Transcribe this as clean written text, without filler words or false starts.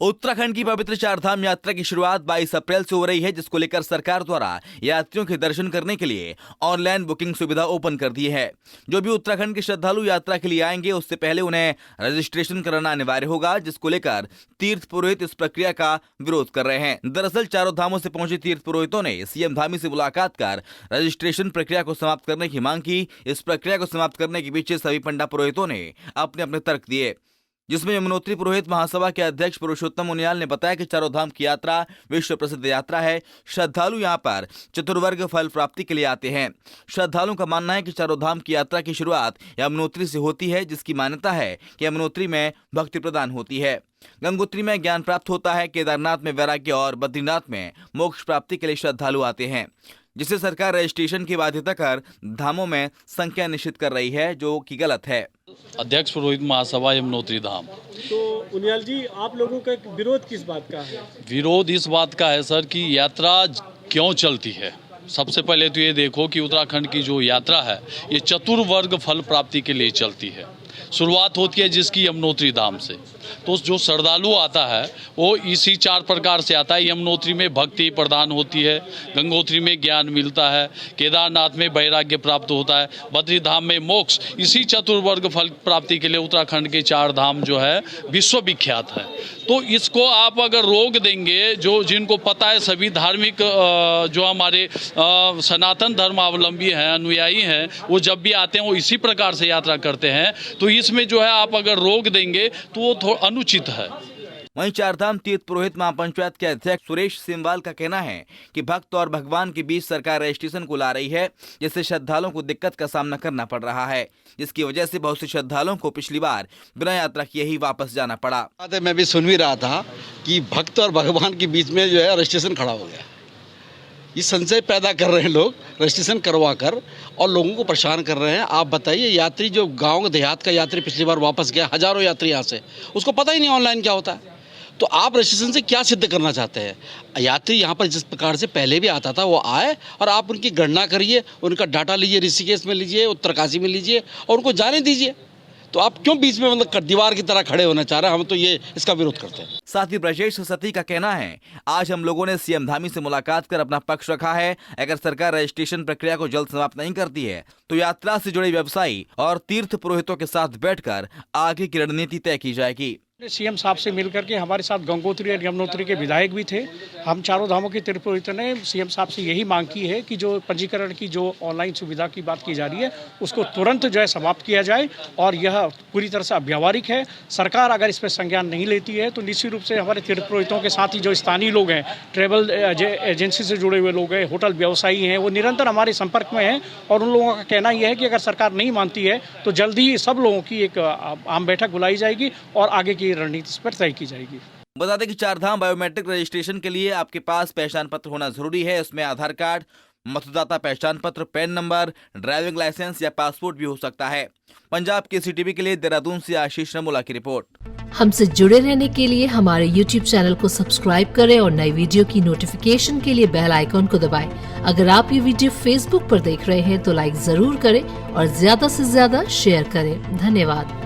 उत्तराखंड की पवित्र चारधाम यात्रा की शुरुआत 22 अप्रैल से हो रही है, जिसको लेकर सरकार द्वारा यात्रियों के दर्शन करने के लिए ऑनलाइन बुकिंग सुविधा ओपन कर दी है। जो भी उत्तराखंड के श्रद्धालु यात्रा के लिए आएंगे, उससे पहले उन्हें रजिस्ट्रेशन कराना अनिवार्य होगा, जिसको लेकर तीर्थ पुरोहित इस प्रक्रिया का विरोध कर रहे हैं। दरअसल चारों धामों से पहुंचे तीर्थ पुरोहितों ने सीएम धामी से मुलाकात कर रजिस्ट्रेशन प्रक्रिया को समाप्त करने की मांग की। इस प्रक्रिया को समाप्त करने के पीछे सभी पंडा पुरोहितों ने अपने अपने तर्क दिए, जिसमें यमुनोत्री पुरोहित महासभा के अध्यक्ष पुरुषोत्तम उनियाल ने बताया कि चारों धाम की यात्रा विश्व प्रसिद्ध यात्रा है। श्रद्धालु यहां पर चतुर्वर्ग फल प्राप्ति के लिए आते हैं। श्रद्धालुओं का मानना है कि चारों धाम की यात्रा की शुरुआत यमुनोत्री से होती है, जिसकी मान्यता है कि यमुनोत्री में भक्ति प्रदान होती है, गंगोत्री में ज्ञान प्राप्त होता है, केदारनाथ में वैराग्य और बद्रीनाथ में मोक्ष प्राप्ति के लिए श्रद्धालु आते हैं, जिसे सरकार रजिस्ट्रेशन की बाध्यता कर धामों में संख्या निश्चित कर रही है, जो कि गलत है। अध्यक्ष पुरोहित महासभा यमुनोत्री धाम। तो उनियाल जी, आप लोगों का विरोध किस बात का है? विरोध इस बात का है सर कि यात्रा क्यों चलती है। सबसे पहले तो ये देखो कि उत्तराखंड की जो यात्रा है ये चतुर्वर्ग फल प्राप्ति के लिए चलती है। शुरुआत होती है जिसकी यमुनोत्री धाम से, तो जो श्रद्धालु आता है वो इसी 4 प्रकार से आता है। यमुनोत्री में भक्ति प्रदान होती है, गंगोत्री में ज्ञान मिलता है, केदारनाथ में वैराग्य प्राप्त होता है, बद्री धाम में मोक्ष। इसी चतुर्वर्ग फल प्राप्ति के लिए उत्तराखंड के 4 धाम जो है विश्वविख्यात है। तो इसको आप अगर रोक देंगे, जो जिनको पता है, सभी धार्मिक जो हमारे सनातन धर्मावलंबी हैं, अनुयायी हैं, वो जब भी आते हैं वो इसी प्रकार से यात्रा करते हैं, तो इसमें जो है आप अगर रोक देंगे तो वो थोड़ा अनुचित है। वहीं चारधाम तीर्थ पुरोहित महापंचायत के अध्यक्ष सुरेश सिमवाल का कहना है कि भक्त और भगवान के बीच सरकार रजिस्ट्रेशन को ला रही है, जिससे श्रद्धालुओं को दिक्कत का सामना करना पड़ रहा है, जिसकी वजह से बहुत से श्रद्धालुओं को पिछली बार बिना यात्रा किए ही वापस जाना पड़ा। मैं भी सुन भी रहा था कि भक्त और भगवान के बीच में जो है रजिस्ट्रेशन खड़ा हो गया। ये संशय पैदा कर रहे हैं लोग रजिस्ट्रेशन करवा कर, और लोगों को परेशान कर रहे हैं। आप बताइए, यात्री जो गांव देहात का यात्री पिछली बार वापस गया, हजारों यात्री यहाँ से, उसको पता ही नहीं ऑनलाइन क्या होता है। तो आप रजिस्ट्रेशन से क्या सिद्ध करना चाहते हैं? यात्री यहाँ पर जिस प्रकार से पहले भी आता था वो आए, और आप उनकी गणना करिए, उनका डाटा लीजिए, ऋषिकेश में लीजिए, उत्तरकाशी में लीजिए, और उनको जाने दीजिए। तो आप क्यों बीच में मतलब दीवार की तरह खड़े होना चाह रहे हैं? हम तो ये इसका विरोध करते हैं। साथ ही ब्रजेश सती का कहना है, आज हम लोगों ने सीएम धामी से मुलाकात कर अपना पक्ष रखा है। अगर सरकार रजिस्ट्रेशन प्रक्रिया को जल्द समाप्त नहीं करती है तो यात्रा से जुड़े व्यवसायी और तीर्थ पुरोहितों के साथ बैठकर आगे की रणनीति तय की जाएगी। सीएम साहब से मिलकर के हमारे साथ गंगोत्री और यमुनोत्री के विधायक भी थे। हम चारों धामों के तीर्थ पुरोहितों ने सीएम साहब से यही मांग की है कि जो पंजीकरण की जो ऑनलाइन सुविधा की बात की जा रही है, उसको तुरंत जो है समाप्त किया जाए, और यह पूरी तरह से अव्यावहारिक है। सरकार अगर इस पर संज्ञान नहीं लेती है तो निश्चित रूप से हमारे तीर्थ पुरोहितों के साथ ही जो स्थानीय लोग हैं, ट्रेवल एजेंसी से जुड़े हुए लोग हैं, होटल व्यवसायी हैं, वो निरंतर हमारे संपर्क में हैं, और उन लोगों का कहना यह है कि अगर सरकार नहीं मानती है तो जल्द ही सब लोगों की एक आम बैठक बुलाई जाएगी और आगे की रणनीति इस पर तय की जाएगी। बता दें कि चारधाम बायोमेट्रिक रजिस्ट्रेशन के लिए आपके पास पहचान पत्र होना जरूरी है। इसमें आधार कार्ड, मतदाता पहचान पत्र, पैन नंबर, ड्राइविंग लाइसेंस या पासपोर्ट भी हो सकता है। पंजाब KCTV के लिए देहरादून से आशीष रमोला की रिपोर्ट। हमसे जुड़े रहने के लिए हमारे YouTube चैनल को सब्सक्राइब करें और नई वीडियो की नोटिफिकेशन के लिए बेल आइकॉन को दबाएं। अगर आप ये वीडियो Facebook पर देख रहे हैं तो लाइक जरूर करें और ज्यादा से ज्यादा शेयर करें। धन्यवाद।